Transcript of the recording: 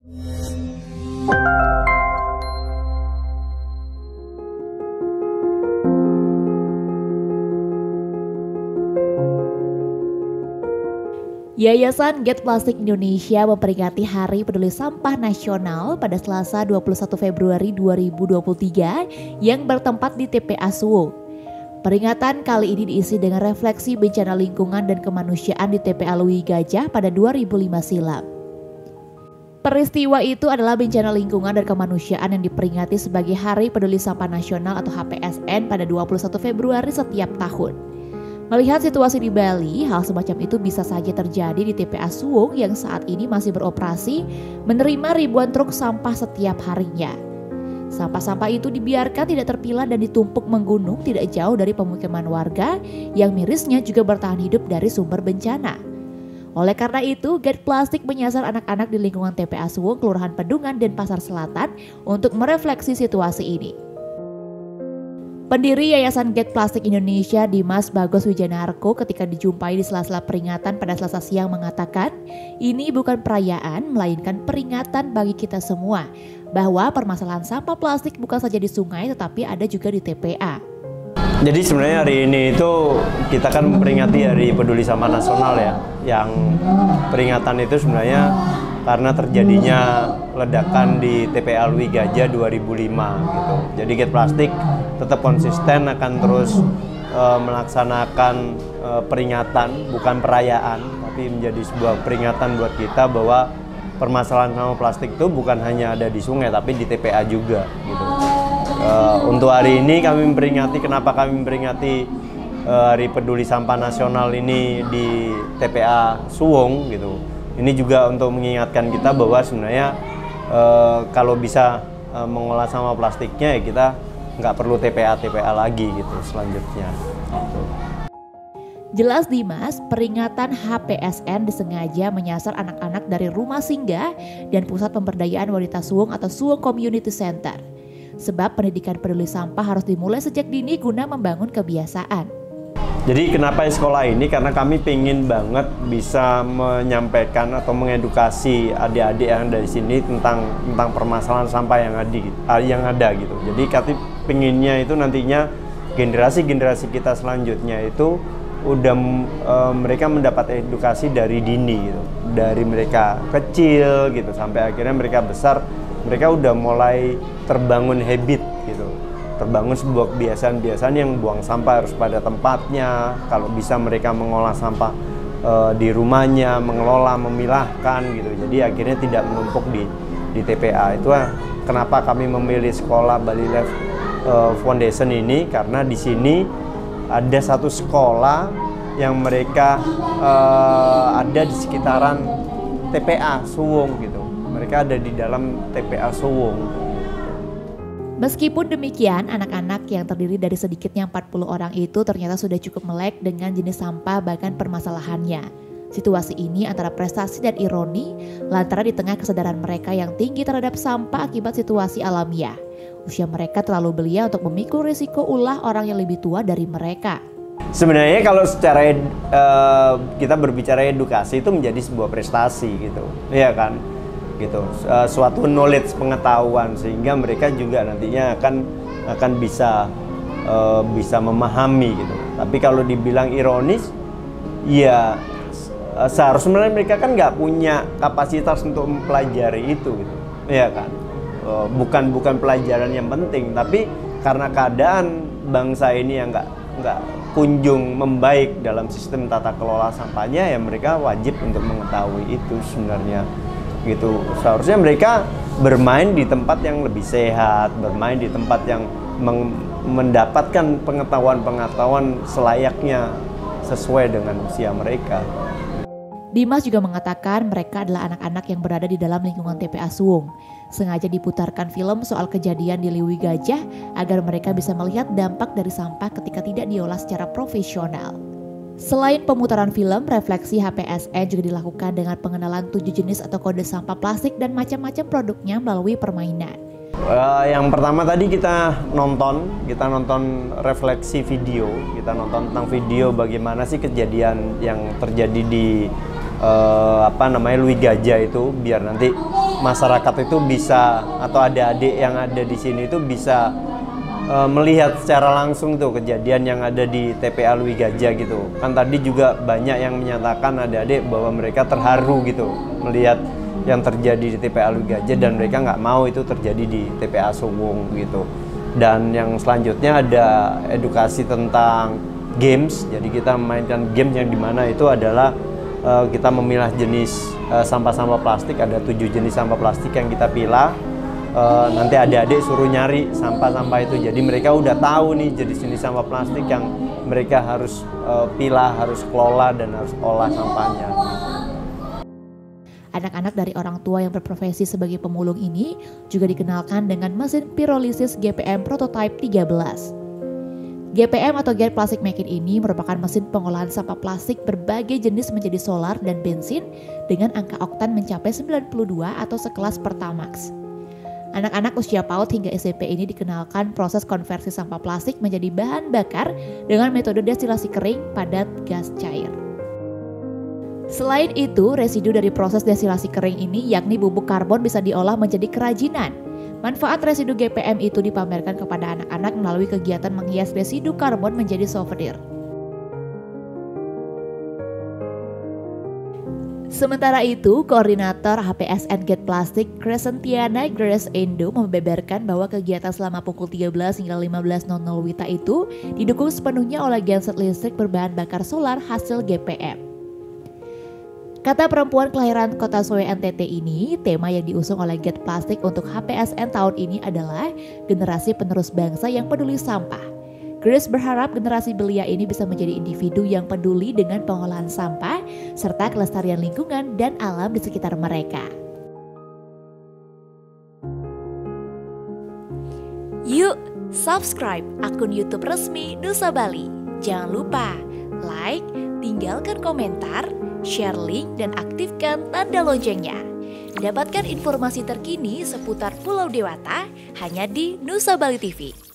Yayasan Get Plastik Indonesia memperingati Hari Peduli Sampah Nasional pada Selasa 21 Februari 2023 yang bertempat di TPA Suwung. Peringatan kali ini diisi dengan refleksi bencana lingkungan dan kemanusiaan di TPA Lui Gajah pada 2005 silam. Peristiwa itu adalah bencana lingkungan dan kemanusiaan yang diperingati sebagai Hari Peduli Sampah Nasional atau HPSN pada 21 Februari setiap tahun. Melihat situasi di Bali, hal semacam itu bisa saja terjadi di TPA Suwung yang saat ini masih beroperasi menerima ribuan truk sampah setiap harinya. Sampah-sampah itu dibiarkan tidak terpilah dan ditumpuk menggunung tidak jauh dari pemukiman warga yang mirisnya juga bertahan hidup dari sumber bencana. Oleh karena itu, Get Plastik menyasar anak-anak di lingkungan TPA Suwung, Kelurahan Pedungan dan Pasar Selatan untuk merefleksi situasi ini. Pendiri Yayasan Get Plastik Indonesia, Dimas Bagos Wijanarko, ketika dijumpai di sela-sela peringatan pada Selasa siang mengatakan, ini bukan perayaan melainkan peringatan bagi kita semua bahwa permasalahan sampah plastik bukan saja di sungai tetapi ada juga di TPA. Jadi sebenarnya hari ini itu kita kan memperingati Hari Peduli Sampah Nasional ya, yang peringatan itu sebenarnya karena terjadinya ledakan di TPA Lui Gajah 2005 gitu. Jadi Get Plastik tetap konsisten akan terus melaksanakan peringatan, bukan perayaan, tapi menjadi sebuah peringatan buat kita bahwa permasalahan sampah plastik itu bukan hanya ada di sungai tapi di TPA juga gitu. Untuk hari ini kami memperingati, kenapa kami memperingati Hari Peduli Sampah Nasional ini di TPA Suwung gitu. Ini juga untuk mengingatkan kita bahwa sebenarnya kalau bisa mengolah sampah plastiknya ya kita nggak perlu TPA lagi gitu selanjutnya. Gitu. Jelas Dimas, peringatan HPSN disengaja menyasar anak-anak dari Rumah Singgah dan Pusat Pemberdayaan Wanita Suwung atau Suwung Community Center. Sebab pendidikan peduli sampah harus dimulai sejak dini guna membangun kebiasaan. Jadi kenapa sekolah ini? Karena kami pengen banget bisa menyampaikan atau mengedukasi adik-adik yang dari sini tentang permasalahan sampah yang ada gitu. Jadi kami pengennya itu nantinya generasi kita selanjutnya itu udah mereka mendapat edukasi dari dini gitu. Dari mereka kecil gitu sampai akhirnya mereka besar, mereka udah mulai terbangun habit gitu. Terbangun sebuah kebiasaan-kebiasaan yang buang sampah harus pada tempatnya. Kalau bisa mereka mengolah sampah di rumahnya, mengelola, memilahkan gitu. Jadi akhirnya tidak menumpuk di TPA. Itu kenapa kami memilih sekolah Bali Life Foundation ini, karena di sini ada satu sekolah yang mereka ada di sekitaran TPA Suwung gitu. Mereka ada di dalam TPA Suwung. Meskipun demikian, anak-anak yang terdiri dari sedikitnya 40 orang itu ternyata sudah cukup melek dengan jenis sampah bahkan permasalahannya. Situasi ini antara prestasi dan ironi lantaran di tengah kesadaran mereka yang tinggi terhadap sampah akibat situasi alamiah. Usia mereka terlalu belia untuk memikul risiko ulah orang yang lebih tua dari mereka. Sebenarnya kalau secara kita berbicara edukasi itu menjadi sebuah prestasi gitu, ya kan? Gitu, suatu knowledge, pengetahuan, sehingga mereka juga nantinya akan bisa memahami gitu. Tapi kalau dibilang ironis, ya seharusnya mereka kan nggak punya kapasitas untuk mempelajari itu gitu, ya kan? Bukan pelajaran yang penting, tapi karena keadaan bangsa ini yang nggak kunjung membaik dalam sistem tata kelola sampahnya, ya mereka wajib untuk mengetahui itu sebenarnya. Gitu, seharusnya mereka bermain di tempat yang lebih sehat, bermain di tempat yang mendapatkan pengetahuan selayaknya sesuai dengan usia mereka. Dimas juga mengatakan mereka adalah anak-anak yang berada di dalam lingkungan TPA Suwung. Sengaja diputarkan film soal kejadian di Lui Gajah agar mereka bisa melihat dampak dari sampah ketika tidak diolah secara profesional. Selain pemutaran film, refleksi HPSN juga dilakukan dengan pengenalan 7 jenis atau kode sampah plastik dan macam-macam produknya melalui permainan. Yang pertama tadi kita nonton refleksi video, kita nonton tentang video bagaimana sih kejadian yang terjadi di Lui Gajah itu, biar nanti masyarakat itu bisa, atau adik-adik yang ada di sini itu bisa melihat secara langsung tuh kejadian yang ada di TPA Lui Gajah gitu. Kan tadi juga banyak yang menyatakan adik-adik bahwa mereka terharu gitu melihat yang terjadi di TPA Lui Gajah, dan mereka nggak mau itu terjadi di TPA Suwung gitu. Dan yang selanjutnya ada edukasi tentang games. Jadi kita memainkan games yang dimana itu adalah kita memilah jenis sampah-sampah plastik. Ada 7 jenis sampah plastik yang kita pilah. Nanti adik-adik suruh nyari sampah-sampah itu. Jadi mereka udah tahu nih jenis-jenis sampah plastik yang mereka harus pilah, harus kelola, dan harus olah sampahnya. Anak-anak dari orang tua yang berprofesi sebagai pemulung ini juga dikenalkan dengan mesin pirolisis GPM Prototype 13. GPM atau Get Plastic Make It ini merupakan mesin pengolahan sampah plastik berbagai jenis menjadi solar dan bensin dengan angka oktan mencapai 92 atau sekelas Pertamax. Anak-anak usia PAUD hingga SMP ini dikenalkan proses konversi sampah plastik menjadi bahan bakar dengan metode destilasi kering padat gas cair. Selain itu, residu dari proses destilasi kering ini yakni bubuk karbon bisa diolah menjadi kerajinan. Manfaat residu GPM itu dipamerkan kepada anak-anak melalui kegiatan menghias residu karbon menjadi souvenir. Sementara itu, Koordinator HPSN Get Plastic, Crescentiana Grace Endo, membeberkan bahwa kegiatan selama pukul 13 hingga 15.00 WITA itu didukung sepenuhnya oleh genset listrik berbahan bakar solar hasil GPM. Kata perempuan kelahiran Kota Soe NTT ini, tema yang diusung oleh Get Plastic untuk HPSN tahun ini adalah generasi penerus bangsa yang peduli sampah. Grace berharap generasi belia ini bisa menjadi individu yang peduli dengan pengolahan sampah serta kelestarian lingkungan dan alam di sekitar mereka. Yuk, subscribe akun YouTube resmi Nusa Bali. Jangan lupa like, tinggalkan komentar, share link, dan aktifkan tanda loncengnya. Dapatkan informasi terkini seputar Pulau Dewata hanya di Nusa Bali TV.